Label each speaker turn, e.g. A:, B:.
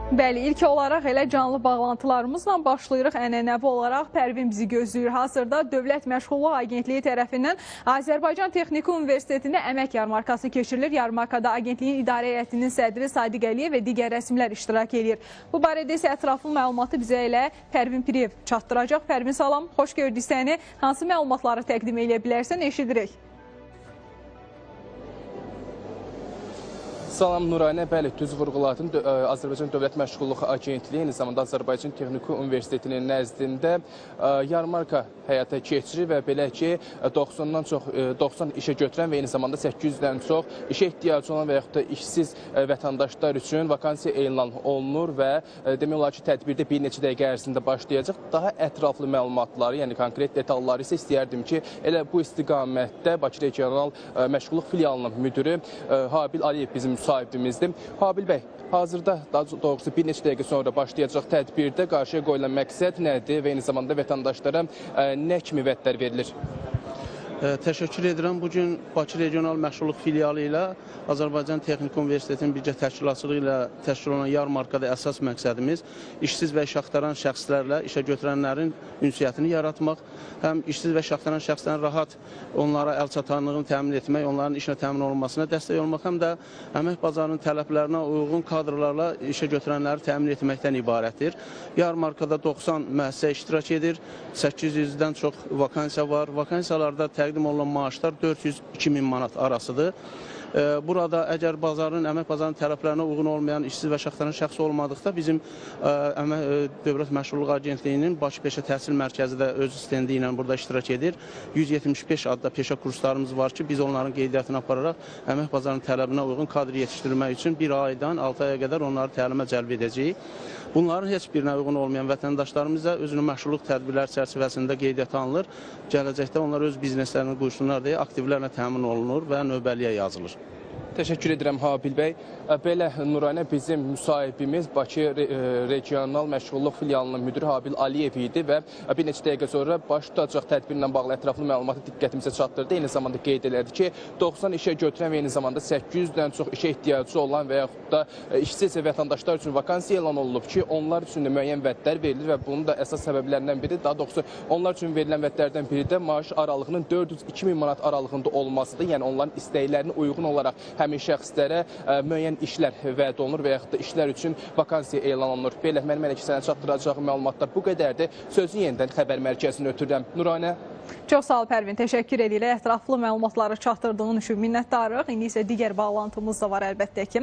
A: Bəli, ilk olaraq elə canlı bağlantılarımızla başlayırıq. Ənənəvi olaraq Pərvin bizi gözləyir. Hazırda Dövlət Məşğulluq Agentliyi tərəfindən Azərbaycan Texniki Universitetində əmək yarmarkası keçirilir. Yarmarkada agentliyin idarə heyətinin sədri Sadiq Əliyev və digər rəsmilər iştirak edir. Bu barədə isə ətraflı məlumatı bizə elə Pərvin Piriyev çatdıracaq. Pərvin, salam, xoş gördük səni. Hansı məlumatları təqdim edə bilərsən, eşidirik.
B: Salam Nuranə, bəli, düz vurğuladın. Azərbaycan Dövlət Məşğulluq Agentliyi, eyni zamanda Azərbaycan Texniki Universitetinin nəzdində yarmarka həyata keçirir və belə ki, 90 işə götürən və eyni zamanda 800-dən çox işə ehtiyacı olan və yaxud da işsiz vətəndaşlar üçün vakansiya elan olunur və demək olar ki, tədbirdə bir neçə dəqiqə ərzində başlayacaq. Daha ətraflı məlumatları, yəni konkret detalları isə istəyərdim ki, elə bu istiqamətdə Bakı Regional Məşğulluq Filialının müdürü Habil Aliyev bizim müsahibimizdir. Habil bəy, hazırda daha doğrusu bir neçə dəqiqə sonra başlayacaq tədbirdə qarşıya qoyulan məqsəd nədir və eyni zamanda vətəndaşlara nə kimi vədlər verilir?
C: Təşəkkür edirəm. Bugün Bakı Regional Məşğulluq Filialı ilə Azərbaycan Texniki Universitetinin birgə təşkilatçılığı ilə təşkil olunan yarmarkada əsas məqsədimiz işsiz və iş axtaran şəxslərlə işə götürənlərin ünsiyyətini yaratmaq, həm işsiz və iş axtaran şəxslərin rahat onlara əlçatanlığını təmin etmək, onların işlə təmin olunmasına dəstək olmaq, həm də əmək bazarının tələblərinə uyğun kadrlarla işə götürənləri təmin etməkdən ibarətdir. Yarmarkada 90 müəssisə iştirak edir, 800-dən çox vakansiya var. Vakansiyalarda təqdim olunan maaşlar 400-2000 manat arasıdır. Burada əgər əmək bazarının tələblərinə uyğun olmayan işsiz və iş axtaran şəxs olmadıqda bizim Dövlət Məşğulluq Agentliyinin Bakı Peşə Təhsil Mərkəzi də öz stendi ilə burada iştirak edir. 175 adda peşə kurslarımız var ki, biz onların qeydiyyatını apararaq əmək bazarının tələbinə uyğun kadr yetişdirmək üçün 1 aydan 6 aya qədər onları təlimə cəlb edəcəyik. Bunların heç birinə uyğun olmayan vətəndaşlarımız da özünün məşğulluq tədbirləri çərçivəsində qeydiyyata alınır. Gələcəkdə onlar öz bizneslərini qursunlar deyə aktivlərlə təmin olunur və növbəliyə yazılır.
B: Təşəkkür edirəm Habil bəy. Belə Nuranə, bizim müsahibimiz Bakı Regional Məşğulluq Filialının müdürü Habil Aliyev idi və bir neçə dəqiqə sonra baş tutacaq tədbirlə bağlı ətraflı məlumatı diqqətimizə çatdırdı. Eyni zamanda qeyd elədi ki, 90 işə götürən və eyni zamanda 800-dən çox işə ehtiyacı olan və yaxud da işsiz vətəndaşlar üçün vakansiya elan olunub ki, onlar üçün də müəyyən vədlər verilir və bunun da əsas səbəblərindən biri, daha doğrusu onlar üçün verilən vədlərdən biri də maaş aralığının 400-2000 manat aralığında olmasıdır. Yəni onların istəklərinə uyğun olaraq həmin şəxslərə müəyyən işlər vəd olunur və yaxud da işlər üçün vakansiya elan olunur. Belə, mənim elə ki, sənə çatdıracağım məlumatlar bu qədərdir. Sözü yenidən xəbər mərkəzinə ötürürəm. Nuranə.
A: Çox sağ ol Pərvin, təşəkkür edirik. Ətraflı məlumatları çatdırdığın üçün minnətdarıq. İndi isə digər bağlantımız da var əlbəttə ki.